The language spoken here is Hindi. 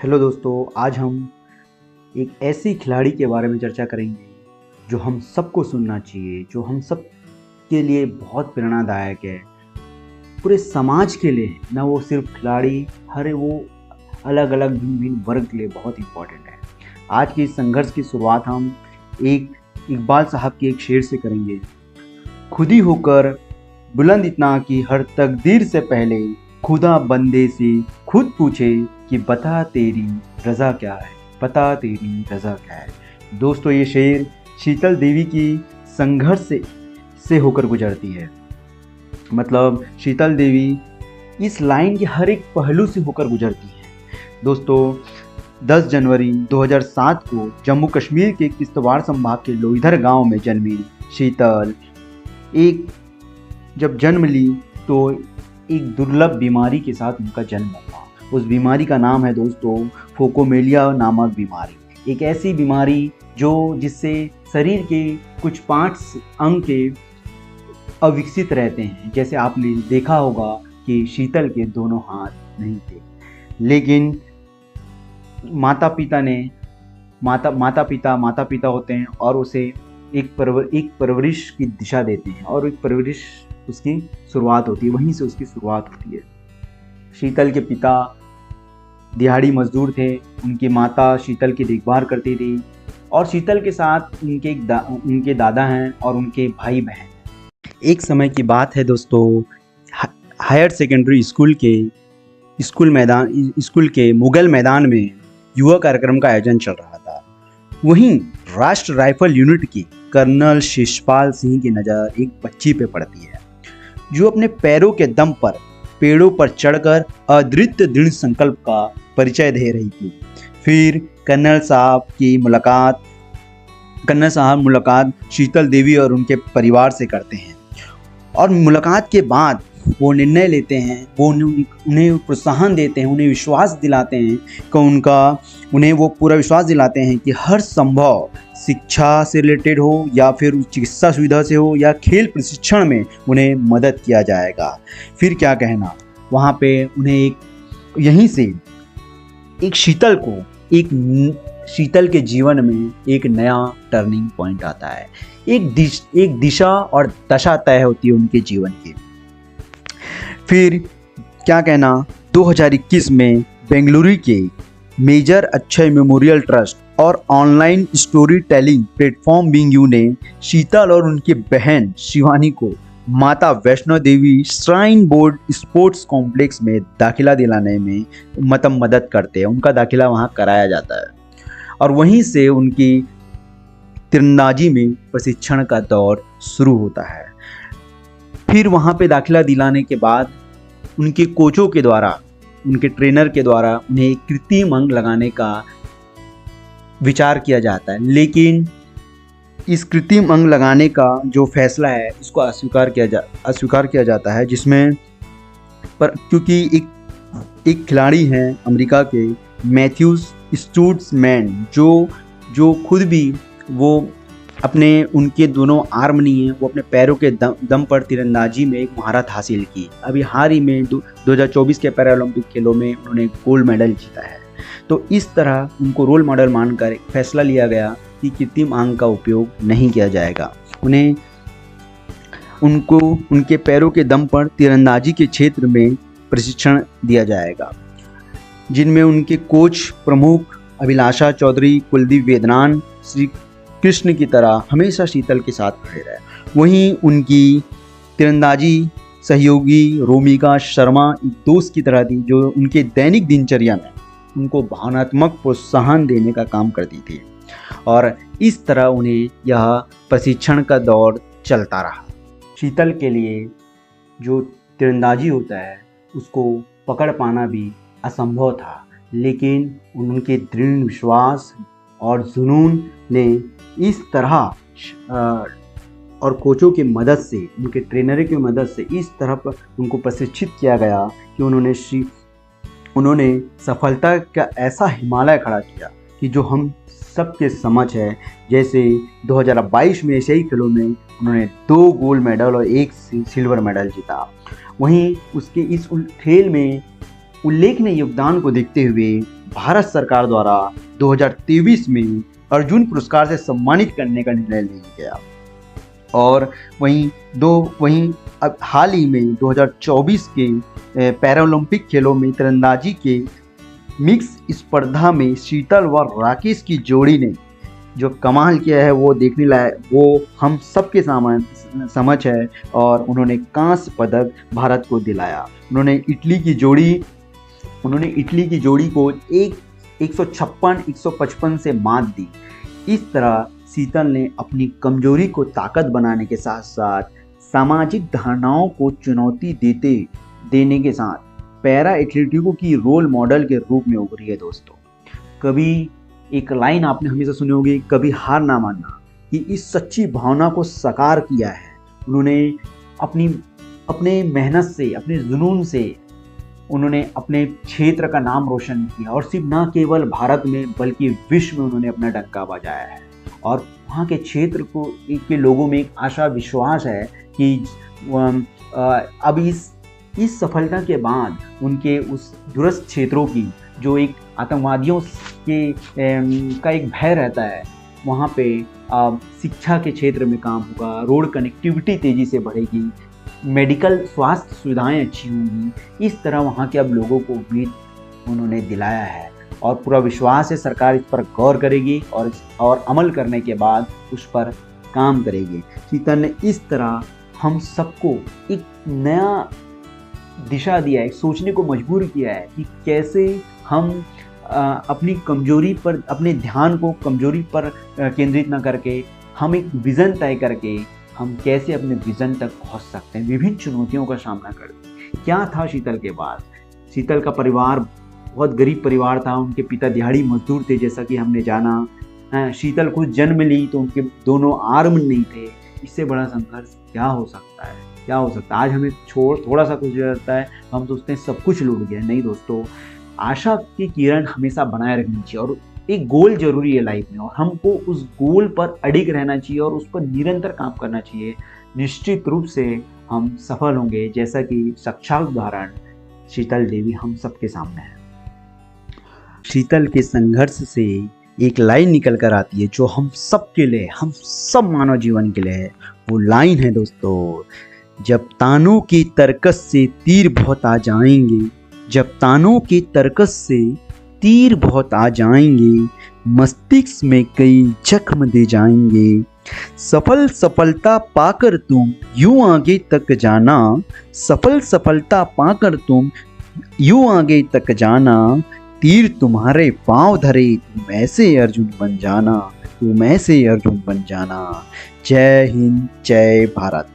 हेलो दोस्तों, आज हम एक ऐसी खिलाड़ी के बारे में चर्चा करेंगे जो हम सबको सुनना चाहिए, जो हम सब के लिए बहुत प्रेरणादायक है, पूरे समाज के लिए। ना वो सिर्फ खिलाड़ी, हर वो अलग अलग भिन्न भिन्न वर्ग के लिए बहुत इम्पोर्टेंट है। आज के इस संघर्ष की शुरुआत हम एक इकबाल साहब के एक शेर से करेंगे। खुदी होकर बुलंद इतना कि हर तकदीर से पहले खुदा बंदे से खुद पूछे कि बता तेरी रज़ा क्या है, बता तेरी रज़ा क्या है। दोस्तों, ये शेर शीतल देवी की संघर्ष से होकर गुजरती है। मतलब शीतल देवी इस लाइन के हर एक पहलू से होकर गुजरती है। दोस्तों, 10 जनवरी 2007 को जम्मू कश्मीर के किश्तवाड़ संभाग के लोईधर गांव में जन्मी शीतल जब जन्म ली तो एक दुर्लभ बीमारी के साथ उनका जन्म हुआ। उस बीमारी का नाम है दोस्तों फोकोमेलिया नामक बीमारी। एक ऐसी बीमारी जिससे शरीर के कुछ पार्ट्स अंग के अविकसित रहते हैं। जैसे आपने देखा होगा कि शीतल के दोनों हाथ नहीं थे, लेकिन माता पिता होते हैं और उसे एक परवरिश की दिशा देते हैं और एक परवरिश उसकी शुरुआत होती है, वहीं से उसकी शुरुआत होती है। शीतल के पिता दिहाड़ी मजदूर थे, उनकी माता शीतल की देखभाल करती थी और शीतल के साथ उनके दादा हैं और उनके भाई बहन। एक समय की बात है दोस्तों, हायर सेकेंडरी स्कूल के मुगल मैदान में युवा कार्यक्रम का आयोजन चल रहा था। वहीं राष्ट्र राइफल यूनिट के कर्नल शिषपाल सिंह की नज़र एक बच्ची पे पड़ती है जो अपने पैरों के दम पर पेड़ों पर चढ़कर अद्वितीय दृढ़ संकल्प का परिचय दे रही थी। फिर कर्नल साहब मुलाकात शीतल देवी और उनके परिवार से करते हैं और मुलाकात के बाद वो निर्णय लेते हैं, वो उन्हें प्रोत्साहन देते हैं, उन्हें विश्वास दिलाते हैं कि उन्हें वो पूरा विश्वास दिलाते हैं कि हर संभव शिक्षा से रिलेटेड हो या फिर चिकित्सा सुविधा से हो या खेल प्रशिक्षण में उन्हें मदद किया जाएगा। फिर क्या कहना, वहाँ पे उन्हें यहीं से शीतल के जीवन में एक नया टर्निंग पॉइंट आता है। एक दिशा और दशा तय होती है उनके जीवन की। फिर क्या कहना, 2021 में बेंगलुरु के मेजर अक्षय मेमोरियल ट्रस्ट और online story telling platform Bing you ने शीतल और उनकी बहन शिवानी को माता Vaishno Devi shrine board sports complex में दाखिला दिलाने में मदद करते हैं। उनका दाखिला वहां कराया जाता है और वहीं से उनकी तीरंदाजी में प्रशिक्षण का दौर शुरू होता है। फिर वहाँ पे दाखिला दिलाने के बाद उनके कोचों के द्वारा, उनके ट्रेनर के द्वारा उन्हें एक कृत्रिम अंग लगाने का विचार किया जाता है, लेकिन इस कृत्रिम अंग लगाने का जो फैसला है इसको अस्वीकार किया जाता है, जिसमें पर क्योंकि एक खिलाड़ी हैं अमेरिका के मैथ्यूस स्टूट्समैन जो खुद भी वो उनके दोनों आर्म नहीं है, वो अपने पैरों के दम पर तीरंदाजी में एक महारत हासिल की। अभी हाल ही में 2024 के पैरालंपिक खेलों में उन्होंने गोल्ड मेडल जीता है। तो इस तरह उनको रोल मॉडल मानकर एक फैसला लिया गया कि कृत्रिम अंग का उपयोग नहीं किया जाएगा। उनको उनके पैरों के दम पर तीरंदाजी के क्षेत्र में प्रशिक्षण दिया जाएगा, जिनमें उनके कोच प्रमुख अभिलाषा चौधरी, कुलदीप वेदनान श्री कृष्ण की तरह हमेशा शीतल के साथ खड़े रहे। वहीं उनकी तीरंदाजी सहयोगी रोमिका शर्मा एक दोस्त की तरह थी, जो उनके दैनिक दिनचर्या में उनको भावनात्मक प्रोत्साहन देने का काम करती थी और इस तरह उन्हें यह प्रशिक्षण का दौर चलता रहा। शीतल के लिए जो तीरंदाजी होता है उसको पकड़ पाना भी असंभव था, लेकिन उनके दृढ़ विश्वास और जुनून ने इस तरह और कोचों की मदद से, उनके ट्रेनर की मदद से इस तरह पर उनको प्रशिक्षित किया गया कि उन्होंने सफलता का ऐसा हिमालय खड़ा किया कि जो हम सबके समझ है। जैसे 2022 में एशियाई खेलों में उन्होंने 2 गोल्ड मेडल और 1 सिल्वर मेडल जीता। वहीं उसके इस खेल में उल्लेखनीय योगदान को देखते हुए भारत सरकार द्वारा 2023 में अर्जुन पुरस्कार से सम्मानित करने का निर्णय लिया गया। और वहीं अब हाल ही में 2024 के पैरालंपिक खेलों में तीरंदाजी के मिक्स स्पर्धा में शीतल व राकेश की जोड़ी ने जो कमाल किया है वो देखने लायक, वो हम सबके समझ है। और उन्होंने कांस्य पदक भारत को दिलाया। उन्होंने इटली की जोड़ी को 156-155 से मात दी। इस तरह शीतल ने अपनी कमजोरी को ताकत बनाने के साथ साथ सामाजिक धारणाओं को चुनौती देने के साथ पैरा एथलीटों की रोल मॉडल के रूप में उभरी है। दोस्तों, कभी एक लाइन आपने हमेशा सुनी होगी, कभी हार ना मानना, कि इस सच्ची भावना को साकार किया है। उन्होंने अपने मेहनत से, अपने जुनून से उन्होंने अपने क्षेत्र का नाम रोशन किया और सिर्फ न केवल भारत में बल्कि विश्व में उन्होंने अपना डंका बजाया है। और वहाँ के क्षेत्र के लोगों में एक आशा विश्वास है कि अब इस सफलता के बाद उनके उस दूरस्थ क्षेत्रों की जो एक आतंकवादियों का एक भय रहता है, वहाँ पे शिक्षा के क्षेत्र में काम होगा, रोड कनेक्टिविटी तेज़ी से बढ़ेगी, मेडिकल स्वास्थ्य सुविधाएं अच्छी होंगी। इस तरह वहाँ के अब लोगों को उम्मीद उन्होंने दिलाया है और पूरा विश्वास है सरकार इस पर गौर करेगी और अमल करने के बाद उस पर काम करेगी। शीतल ने इस तरह हम सबको एक नया दिशा दिया है, सोचने को मजबूर किया है कि कैसे हम अपनी कमजोरी पर, अपने ध्यान को कमजोरी पर केंद्रित न करके हम एक विज़न तय करके हम कैसे अपने विज़न तक पहुंच सकते हैं, विभिन्न चुनौतियों का सामना करते। क्या था शीतल के बाद? शीतल का परिवार बहुत गरीब परिवार था। उनके पिता दिहाड़ी मजदूर थे, जैसा कि हमने जाना। शीतल को जन्म ली तो उनके दोनों आर्म नहीं थे। इससे बड़ा संघर्ष क्या हो सकता है? आज हमें थोड़ा सा कुछ रहता है, हम सोचते हैं सब कुछ लूट गया। नहीं दोस्तों, आशा की किरण हमेशा बनाए रखनी चाहिए और एक गोल जरूरी है लाइफ में, और हमको उस गोल पर अडिग रहना चाहिए और उस पर निरंतर काम करना चाहिए। निश्चित रूप से हम सफल होंगे, जैसा कि साक्षात उदाहरण शीतल देवी हम सबके सामने है। शीतल के संघर्ष से एक लाइन निकल कर आती है जो हम सब के लिए, हम सब मानव जीवन के लिए है। वो लाइन है दोस्तों, जब तानों की तरकस से तीर बहुत आ जाएंगे, जब तानों की तरकस से तीर बहुत आ जाएंगे, मस्तिष्क में कई जख्म दे जाएंगे, सफलता पाकर तुम यूं आगे तक जाना, सफलता पाकर तुम यूं आगे तक जाना, तीर तुम्हारे पांव धरे तुम ऐसे अर्जुन बन जाना, तुम ऐसे अर्जुन बन जाना। जय हिंद, जय भारत।